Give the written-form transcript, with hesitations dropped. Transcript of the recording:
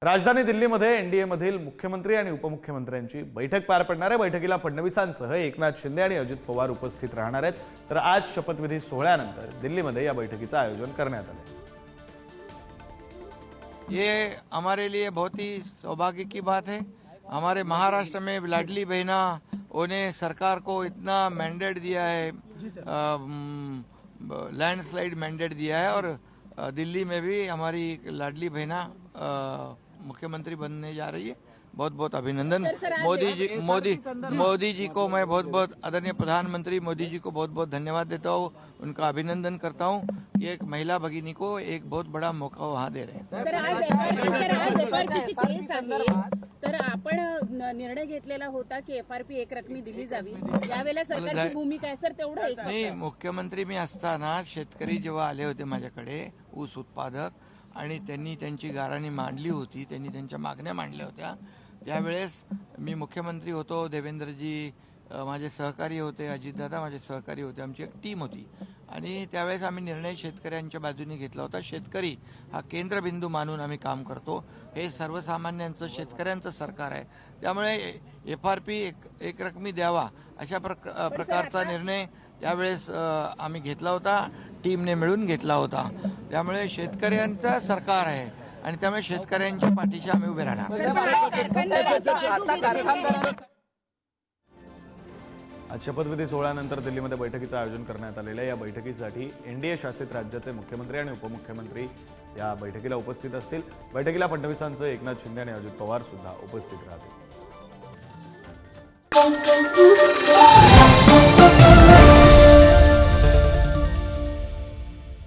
राजधानी दिल्लीमध्ये एनडीएमधील मुख्यमंत्री आणि उपमुख्यमंत्र्यांची बैठक पार पडणार आहे। बैठकीला फडणवीसांसह एकनाथ शिंदे आणि अजित पवार उपस्थित राहणार आहेत। तर आज शपथविधी सोहळ्यानंतर दिल्लीमध्ये या बैठकीचं आयोजन करण्यात आलं। ये हमारे लिए बहुत ही सौभाग्य की बात है। हमारे महाराष्ट्र में लाडली बहना ने सरकार को इतना मैंडेट दिया है, लैंडस्लाइड मैंडेट दिया है, और दिल्ली में भी हमारी लाडली बहना मुख्यमंत्री बनने जा रही है। बहुत बहुत अभिनंदन। मोदी जी को मैं बहुत बहुत, आदरणीय प्रधानमंत्री मोदी जी को बहुत बहुत धन्यवाद देता हूँ, उनका अभिनंदन करता हूँ कि एक महिला भगिनी को एक बहुत बड़ा मौका वहाँ दे रहे हैं। तर आपण निर्णय घेतलेला होता की एफआरपी एक रकमी दिली जावी, यावेळेला सरकारची भूमिका आहे सर तेवढं एक नाही, मुख्यमंत्री मी असताना शेतकरी जेव्हा आले होते माझ्याकडे, ऊस उत्पादक, आणि त्यांनी त्यांची गाऱ्हाणी मांडली होती, त्यांनी त्यांच्या मागण्या मांडल्या होत्या, त्यावेळेस मी मुख्यमंत्री होतो, देवेंद्रजी माझे सहकारी होते, अजितदादा माझे सहकारी होते, आमची एक टीम होती, आणि त्यावेळेस आम्ही निर्णय शेतकऱ्यांच्या बाजूने घेतला होता। शेतकरी हा केंद्रबिंदू मानून आम्ही काम करतो। हे सर्वसामान्यांचं शेतकऱ्यांचं सरकार आहे, त्यामुळे एफआरपी एक रकमी द्यावा अशा प्रकारचा निर्णय त्यावेळेस आम्ही घेतला होता, टीमने मिळून घेतला होता। त्यामुळे शेतकऱ्यांचं सरकार आहे आणि त्यामुळे शेतकऱ्यांच्या पाठीशी आम्ही उभे राहणार। आज शपथविधी सोहळ्यानंतर दिल्लीमध्ये बैठकीचं आयोजन करण्यात आलेलं आहे। या बैठकीसाठी एनडीए शासित राज्याचे मुख्यमंत्री आणि उपमुख्यमंत्री या बैठकीला उपस्थित असतील। बैठकीला फडणवीसांसह एकनाथ शिंदे आणि अजित पवार सुद्धा उपस्थित राहतील।